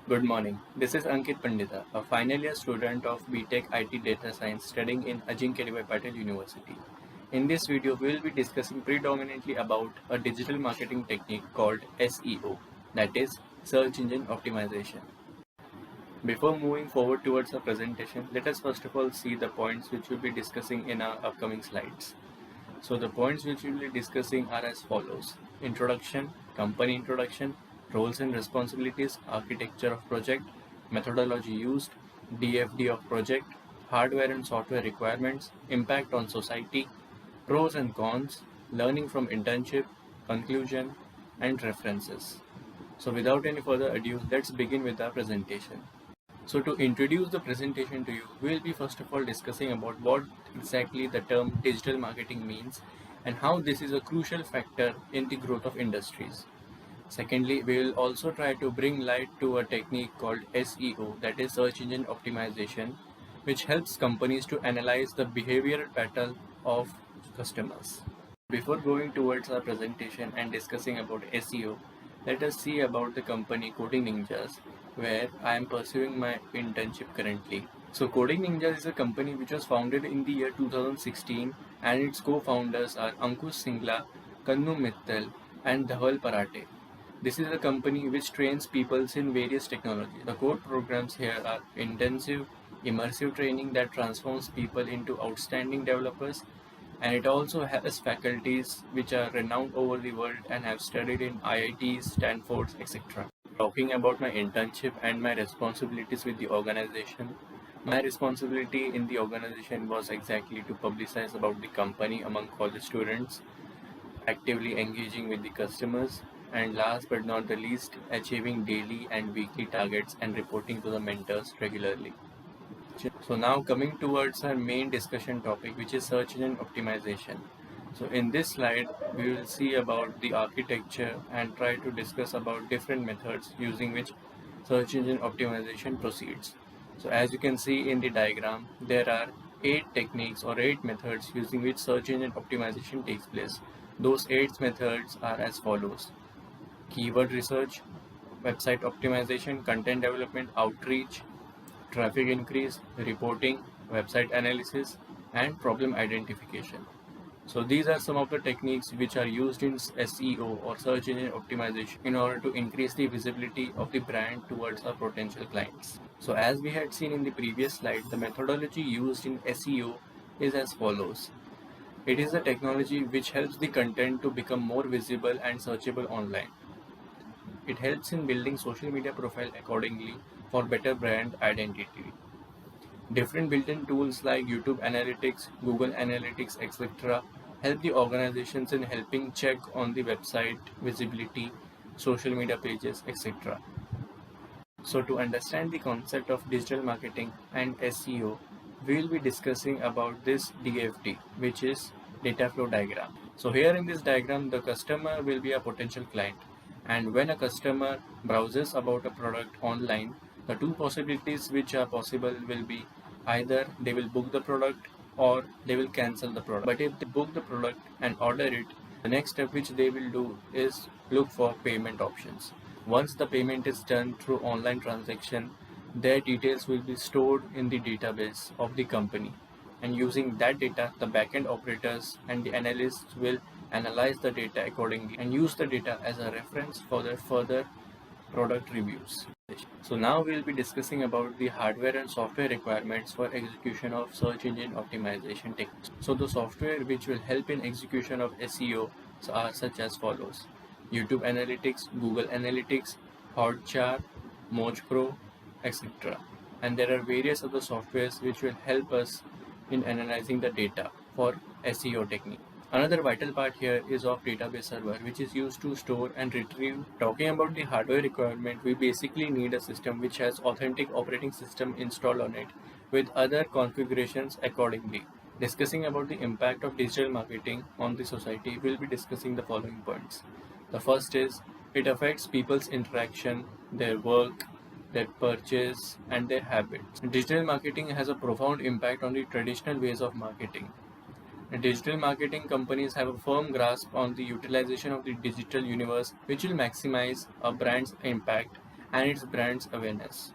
Good morning. This is Ankit Pandita, a final year student of BTech IT Data Science studying in Ajinkya Devi Patil University. In this video, we will be discussing predominantly about a digital marketing technique called SEO, that is Search Engine Optimization. Before moving forward towards our presentation, let us first of all see the points which we'll be discussing in our upcoming slides. So the points which we'll be discussing are as follows: introduction, company introduction, roles and responsibilities, architecture of project, methodology used, DFD of project, hardware and software requirements, impact on society, pros and cons, learning from internship, conclusion, and references. So without any further ado, let's begin with our presentation. So to introduce the presentation to you, we will be first of all discussing about what exactly the term digital marketing means and how this is a crucial factor in the growth of industries. Secondly, we will also try to bring light to a technique called SEO, that is search engine optimization, which helps companies to analyze the behavioral pattern of customers. Before going towards our presentation and discussing about SEO, let us see about the company Coding Ninjas, where I am pursuing my internship currently. So Coding Ninjas is a company which was founded in the year 2016 and its co-founders are Ankush Singla, Kannu Mittal and Dhawal Parate. This is a company which trains people in various technologies. The core programs here are intensive, immersive training that transforms people into outstanding developers, and it also has faculties which are renowned over the world and have studied in IITs, Stanford, etc. Talking about my internship and my responsibilities with the organization, my responsibility in the organization was exactly to publicize about the company among college students, actively engaging with the customers, and last but not the least, achieving daily and weekly targets and reporting to the mentors regularly. So now coming towards our main discussion topic, which is search engine optimization. So in this slide, we will see about the architecture and try to discuss about different methods using which search engine optimization proceeds. So as you can see in the diagram, there are 8 techniques or 8 methods using which search engine optimization takes place. Those 8 methods are as follows: keyword research, website optimization, content development, outreach, traffic increase, reporting, website analysis, and problem identification. So these are some of the techniques which are used in SEO or search engine optimization in order to increase the visibility of the brand towards our potential clients. So as we had seen in the previous slide, the methodology used in SEO is as follows. It is a technology which helps the content to become more visible and searchable online. It helps in building social media profile accordingly for better brand identity. Different built-in tools like YouTube Analytics, Google Analytics, etc. help the organizations in helping check on the website visibility, social media pages, etc. So to understand the concept of digital marketing and SEO, we will be discussing about this DFD, which is data flow diagram. So here in this diagram, the customer will be a potential client. And when a customer browses about a product online, the two possibilities which are possible will be either they will book the product or they will cancel the product. But if they book the product and order it, the next step which they will do is look for payment options. Once the payment is done through online transaction, their details will be stored in the database of the company. And using that data, the backend operators and the analysts will analyze the data accordingly and use the data as a reference for their further product reviews. So now we will be discussing about the hardware and software requirements for execution of search engine optimization techniques. So the software which will help in execution of SEO are such as follows: YouTube Analytics, Google Analytics, Hotjar, MojPro, etc. And there are various other softwares which will help us in analyzing the data for SEO technique. Another vital part here is of database server, which is used to store and retrieve. Talking about the hardware requirement, we basically need a system which has authentic operating system installed on it with other configurations accordingly. Discussing about the impact of digital marketing on the society, we'll be discussing the following points. The first is it affects people's interaction, their work, their purchase, and their habits. Digital marketing has a profound impact on the traditional ways of marketing. Digital marketing companies have a firm grasp on the utilization of the digital universe, which will maximize a brand's impact and its brand's awareness.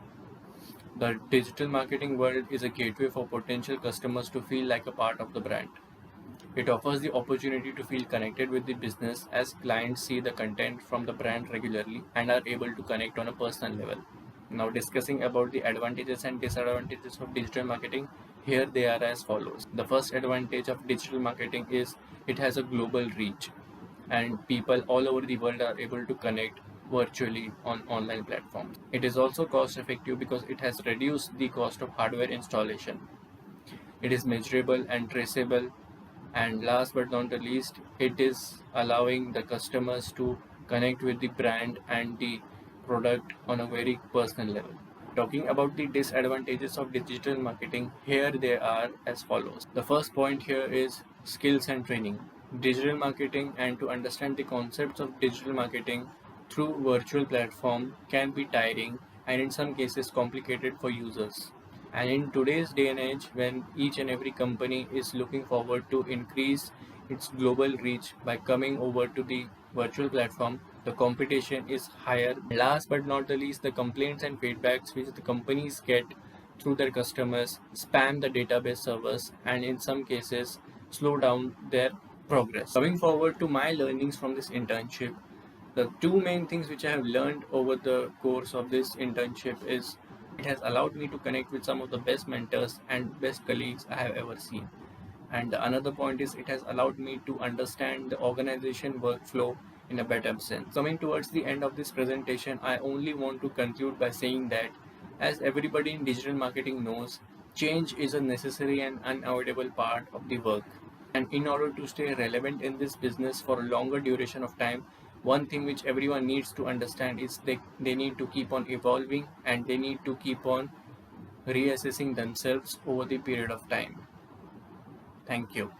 The digital marketing world is a gateway for potential customers to feel like a part of the brand. It offers the opportunity to feel connected with the business as clients see the content from the brand regularly and are able to connect on a personal level. Now, discussing about the advantages and disadvantages of digital marketing, here they are as follows. The first advantage of digital marketing is it has a global reach, and people all over the world are able to connect virtually on online platforms. It is also cost effective because it has reduced the cost of hardware installation. It is measurable and traceable, and last but not the least, it is allowing the customers to connect with the brand and the product on a very personal level. Talking about the disadvantages of digital marketing, here they are as follows. The first point here is skills and training. Digital marketing, and to understand the concepts of digital marketing through virtual platform can be tiring and in some cases complicated for users. And in today's day and age, when each and every company is looking forward to increase its global reach by coming over to the virtual platform, the competition is higher. Last but not the least, the complaints and feedbacks which the companies get through their customers spam the database servers and in some cases slow down their progress. Coming forward to my learnings from this internship, the two main things which I have learned over the course of this internship is it has allowed me to connect with some of the best mentors and best colleagues I have ever seen. And the another point is it has allowed me to understand the organization workflow in a better sense. Coming towards the end of this presentation, I only want to conclude by saying that as everybody in digital marketing knows, change is a necessary and unavoidable part of the work. And in order to stay relevant in this business for a longer duration of time, one thing which everyone needs to understand is they need to keep on evolving and they need to keep on reassessing themselves over the period of time. Thank you.